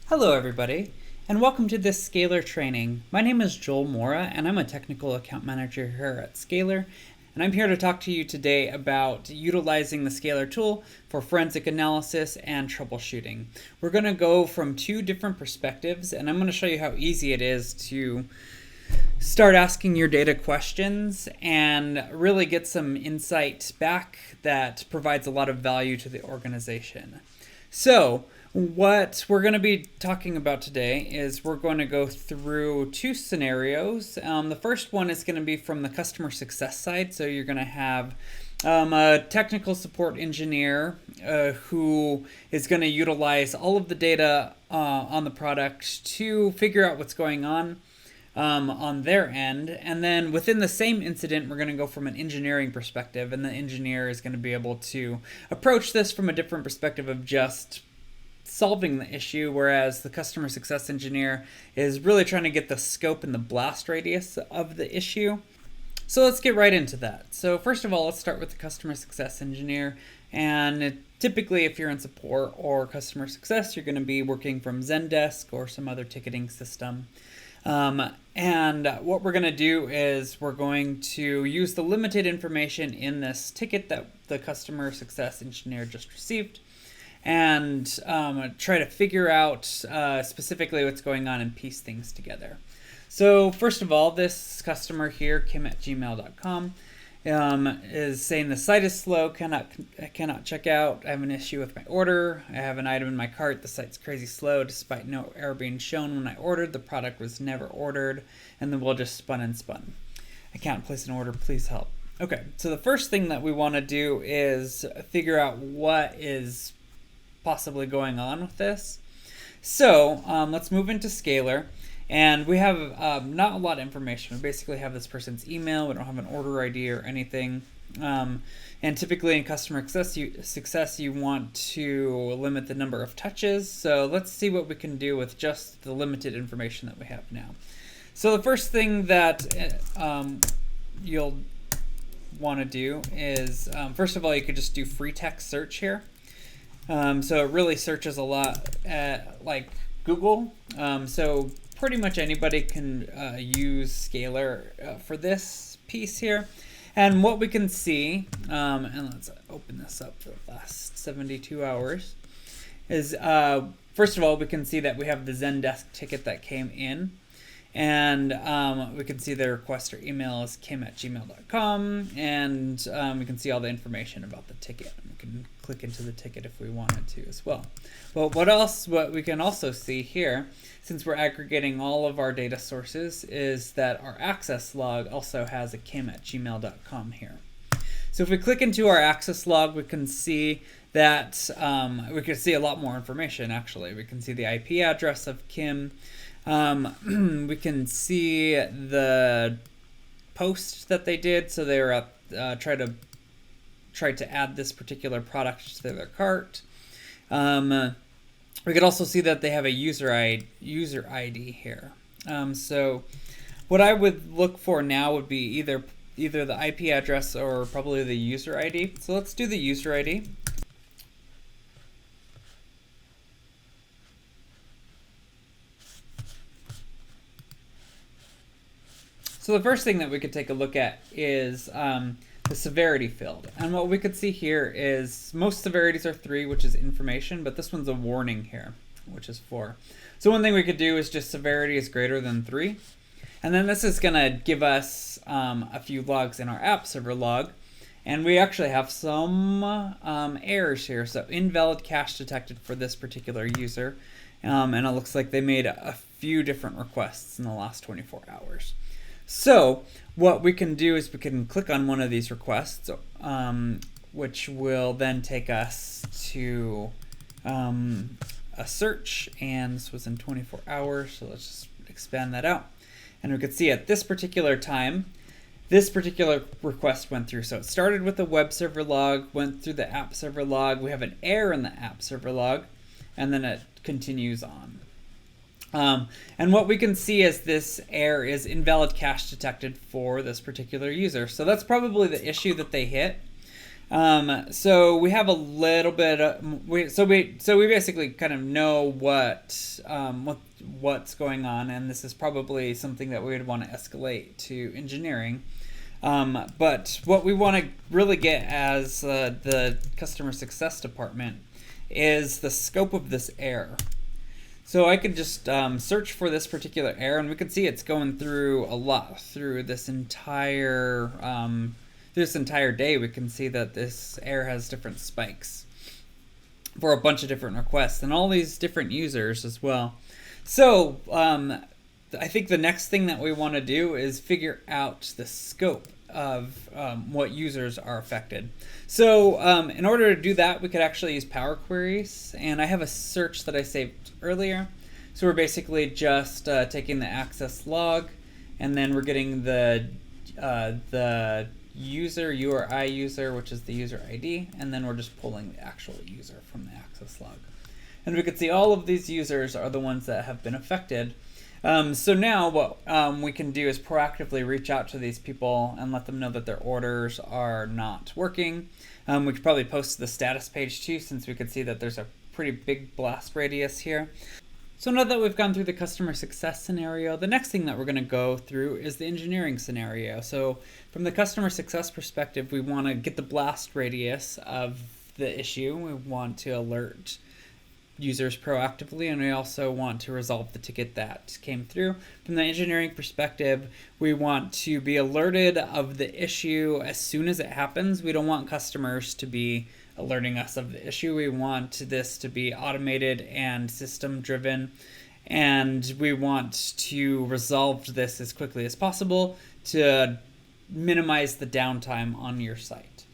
Hello everybody, and welcome to this Scalar training. My name is Joel Mora, and I'm a technical account manager here at Scalar, and I'm here to talk to you today about utilizing the Scalar tool for forensic analysis and troubleshooting. We're going to go from two different perspectives, and I'm going to show you how easy it is to start asking your data questions and really get some insight back that provides a lot of value to the organization. So, what we're going to be talking about today is we're going to go through two scenarios. The first one is going to be from the customer success side. So you're going to have a technical support engineer who is going to utilize all of the data on the product to figure out what's going on their end. And then within the same incident, we're going to go from an engineering perspective, and the engineer is going to be able to approach this from a different perspective of just solving the issue, whereas the customer success engineer is really trying to get the scope and the blast radius of the issue. So let's get right into that. So first of all, let's start with the customer success engineer. And typically, if you're in support or customer success, you're going to be working from Zendesk or some other ticketing system. And what we're going to do is we're going to use the limited information in this ticket that the customer success engineer just received, and try to figure out specifically what's going on and piece things together. So first of all, this customer here, kim@gmail.com, is saying the site is slow, cannot check out. I have an issue with my order. I have an item in my cart. The site's crazy slow despite no error being shown when I ordered. The product was never ordered, and the wheel just spun and spun. I can't place an order. Please help. Okay, so the first thing that we want to do is figure out what is possibly going on with this. So let's move into Scalar, and we have not a lot of information. We basically have this person's email. We don't have an order ID or anything. And typically in customer success, you want to limit the number of touches. So let's see what we can do with just the limited information that we have now. So the first thing that you'll want to do is, first of all, you could just do free text search here. So it really searches a lot like Google. So pretty much anybody can use Scalar for this piece here. And what we can see, and let's open this up for the last 72 hours, is first of all, we can see that we have the Zendesk ticket that came in. And we can see the requester email is kim@gmail.com, and we can see all the information about the ticket. We can click into the ticket if we wanted to as well. But what we can also see here, since we're aggregating all of our data sources, is that our access log also has a kim@gmail.com here. So if we click into our access log, we can see that we can see a lot more information, actually. We can see the IP address of Kim. We can see the post that they did. So they were tried to add this particular product to their cart. We could also see that they have a user ID here. So what I would look for now would be either the IP address or probably the user ID. So let's do the user ID. So the first thing that we could take a look at is the severity field. And what we could see here is most severities are 3, which is information, but this one's a warning here, which is 4. So one thing we could do is just severity is greater than 3. And then this is going to give us a few logs in our app server log. And we actually have some errors here. So invalid cache detected for this particular user. And it looks like they made a few different requests in the last 24 hours. So what we can do is we can click on one of these requests, which will then take us to a search, and this was in 24 hours, so let's just expand that out. And we could see at this particular time, this particular request went through. So it started with the web server log, went through the app server log, we have an error in the app server log, and then it continues on. And what we can see is this error is invalid cache detected for this particular user. So that's probably the issue that they hit. So we have a little bit of, so we basically kind of know what's going on, and this is probably something that we would want to escalate to engineering. But what we want to really get as the customer success department is the scope of this error. So I could just search for this particular error, and we can see it's going through a lot through this entire day. We can see that this error has different spikes for a bunch of different requests and all these different users as well. So I think the next thing that we want to do is figure out the scope of what users are affected. So in order to do that, we could actually use Power Queries, and I have a search that I saved earlier. So we're basically just taking the access log, and then we're getting the user, URI user, which is the user ID, and then we're just pulling the actual user from the access log. And we can see all of these users are the ones that have been affected. So now what we can do is proactively reach out to these people and let them know that their orders are not working. We could probably post the status page too, since we could see that there's a pretty big blast radius here. So now that we've gone through the customer success scenario, the next thing that we're going to go through is the engineering scenario. So from the customer success perspective, we want to get the blast radius of the issue. We want to alert users proactively, and we also want to resolve the ticket that came through. From the engineering perspective, we want to be alerted of the issue as soon as it happens. We don't want customers to be alerting us of the issue. We want this to be automated and system driven, and we want to resolve this as quickly as possible to minimize the downtime on your site.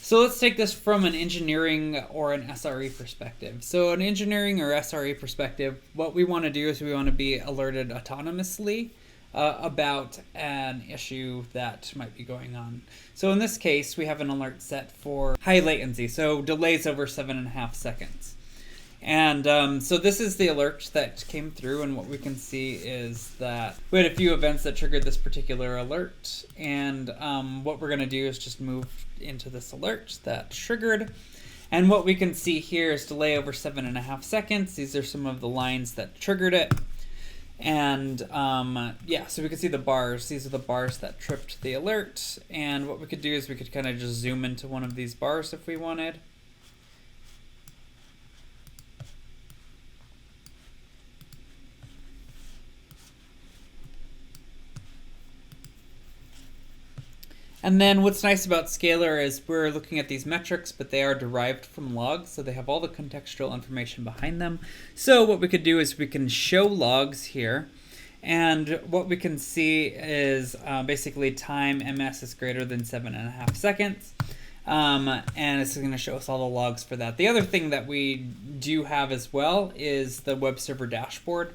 So let's take this from an engineering or an SRE perspective. So an engineering or SRE perspective, what we want to do is we want to be alerted autonomously about an issue that might be going on. So in this case, we have an alert set for high latency, so delays over 7.5 seconds. And so this is the alert that came through, and what we can see is that we had a few events that triggered this particular alert, and what we're going to do is just move into this alert that triggered. And what we can see here is delay over 7.5 seconds. These are some of the lines that triggered it. And yeah, so we can see the bars. These are the bars that tripped the alert. And what we could do is we could kind of just zoom into one of these bars if we wanted. And then what's nice about Scalar is we're looking at these metrics, but they are derived from logs, so they have all the contextual information behind them. So what we could do is we can show logs here, and what we can see is basically time ms is greater than 7.5 seconds, and it's going to show us all the logs for that. The other thing that we do have as well is the web server dashboard.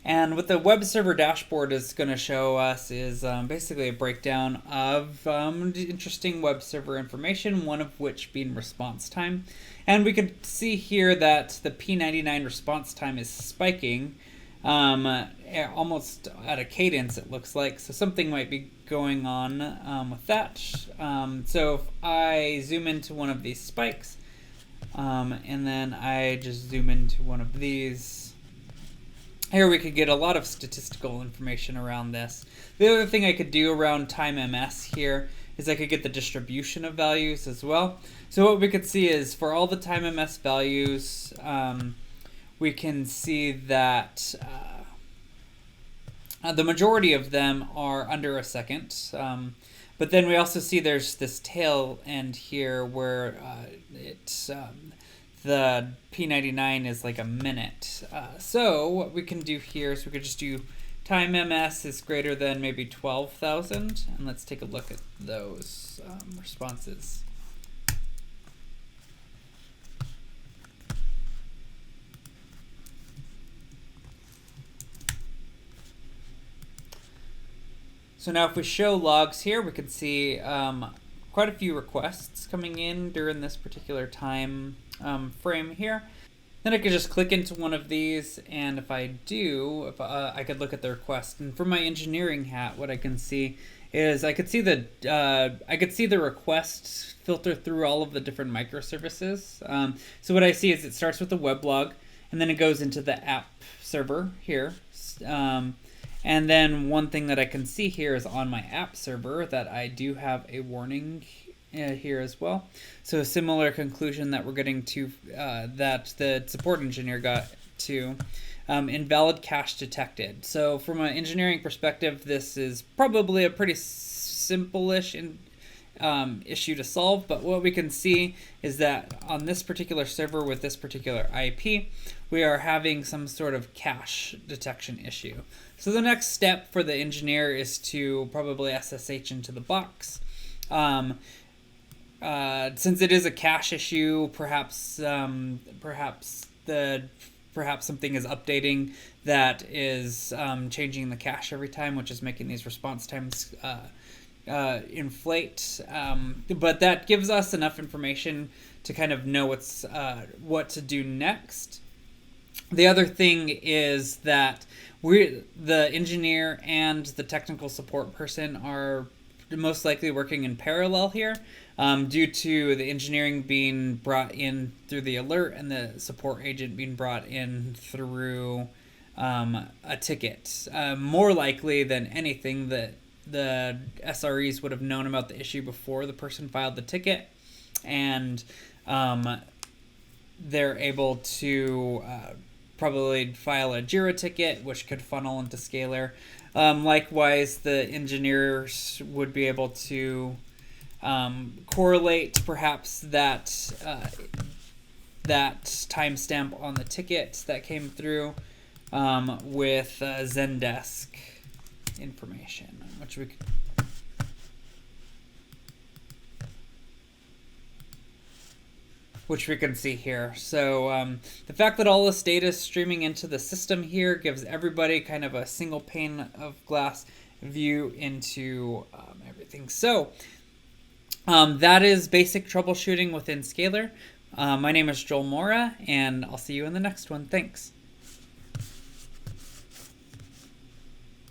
And what the web server dashboard is going to show us is basically a breakdown of interesting web server information, one of which being response time. And we can see here that the P99 response time is spiking almost at a cadence, it looks like. So something might be going on with that. So if I zoom into one of these spikes, and then I just zoom into one of these, here we could get a lot of statistical information around this. The other thing I could do around time ms here is I could get the distribution of values as well. So what we could see is for all the time ms values, we can see that the majority of them are under a second. But then we also see there's this tail end here where the P99 is like a minute. So what we can do here is we could just do time ms is greater than maybe 12,000, and let's take a look at those responses. So now if we show logs here, we can see quite a few requests coming in during this particular time frame here. Then I could just click into one of these, and if I do, if I could look at the request. And from my engineering hat, what I can see is I could see the request filter through all of the different microservices. So what I see is it starts with the weblog, and then it goes into the app server here. And then one thing that I can see here is on my app server that I do have a warning here as well. So a similar conclusion that we're getting to, that the support engineer got to, invalid cache detected. So from an engineering perspective, this is probably a pretty simple-ish issue to solve, but what we can see is that on this particular server with this particular IP, we are having some sort of cache detection issue. So the next step for the engineer is to probably SSH into the box. Since it is a cache issue, perhaps something is updating that is changing the cache every time, which is making these response times inflate. But that gives us enough information to kind of know what to do next. The other thing is that the engineer and the technical support person are most likely working in parallel here, due to the engineering being brought in through the alert and the support agent being brought in through a ticket. More likely than anything, that the SREs would have known about the issue before the person filed the ticket, and they're able to probably file a JIRA ticket, which could funnel into Scalar. Likewise, the engineers would be able to correlate perhaps that timestamp on the ticket that came through with Zendesk information, which we can see here. So the fact that all this data is streaming into the system here gives everybody kind of a single pane of glass view into everything. So that is basic troubleshooting within Scalar. My name is Joel Mora, and I'll see you in the next one. Thanks.